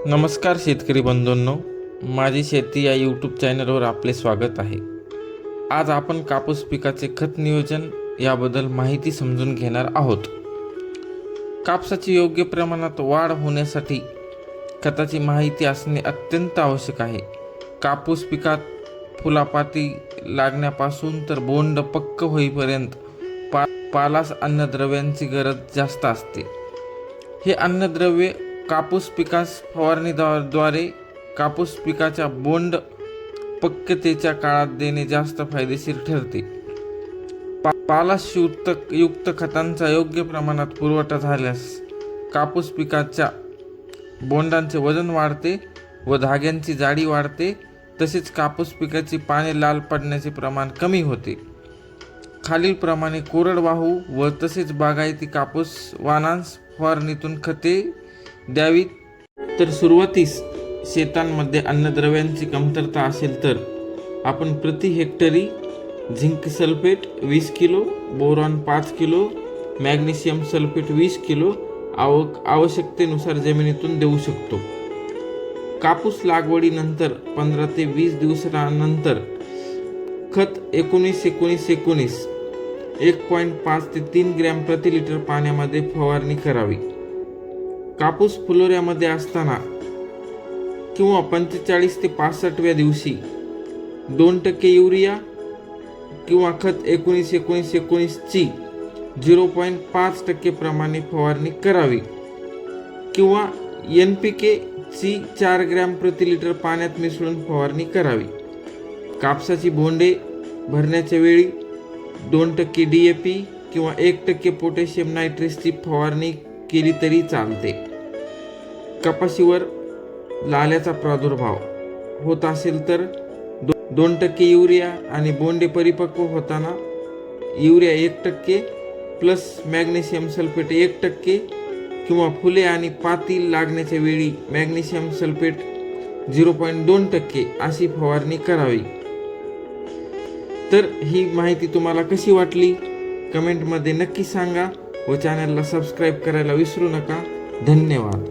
नमस्कार शेतकरी बंधूंनो, माझी शेती या यूट्यूब चॅनलवर आपले स्वागत आहे। आज आपण कापूस पिकाचे खत नियोजन याबद्दल माहिती समजून घेणार आहोत। कापसाची योग्य प्रमाणात वाढ होण्यासाठी खताची माहिती असणे अत्यंत आवश्यक आहे। कापूस पिकात फुलापाती लागण्यापासून तर बोंड पक्क होईपर्यंत पालास अन्नद्रव्यांची गरज जास्त असते। हे अन्नद्रव्य कापूस पिकास फवारणीद्वारे कापूस पिकाच्या बोंड पक्वतेच्या काळात देणे जास्त फायदेशीर ठरते। पालाश युक्त खतांचा योग्य प्रमाणात पुरवठा झाल्यास कापूस पिकाच्या बोंडांचे वजन वाढते व धाग्यांची जाडी वाढते, तसेच कापूस पिकाची पाने लाल पडण्याचे प्रमाण कमी होते। खालील प्रमाणे कोरडवाहू व तसेच बागायती कापूस वाणांस फवारणीतून खते द्यावीत। तर सुरुवातीस शेतांमध्ये अन्नद्रव्यांची कमतरता असेल तर आपण प्रति हेक्टरी zinc sulphate 20 kilo, boron 5 kilo, magnesium sulphate 20 kilo आवश्यकतेनुसार जमिनीतून देऊ शकतो। कापूस लागवडीनंतर 15 ते 20 दिवसानंतर खत 19-19-19 1.5 ते 3 ग्रॅम प्रति लिटर पाण्यामध्ये फवारणी करावी। कापूस फुलोऱ्यामध्ये असताना किंवा 45 ते 65व्या दिवशी 2% युरिया किंवा खत 19-19-19 ची 0.5% प्रमाणे फवारणी करावी किंवा NPK ची 4 ग्रॅम प्रति लिटर पाण्यात मिसळून फवारणी करावी। कापसाची बोंडे भरण्याच्या वेळी 2% DAP किंवा 1% पोटॅशियम नायट्रेटची फवारणी केली तरी चालते। कपाशीवर लाल्याचा प्रादुर्भाव होत असेल तर 2% युरिया आणि बोंडे परिपक्व होताना युरिया 1% प्लस मॅग्नेशियम सल्फेट 1% किंवा फुले आणि पाती लागण्याच्या वेळी मॅग्नेशियम सल्फेट 0.2% अशी फवारणी करावी। तर ही माहिती तुम्हाला कशी वाटली कमेंटमध्ये नक्की सांगा व चॅनलला सबस्क्राईब करायला विसरू नका। धन्यवाद।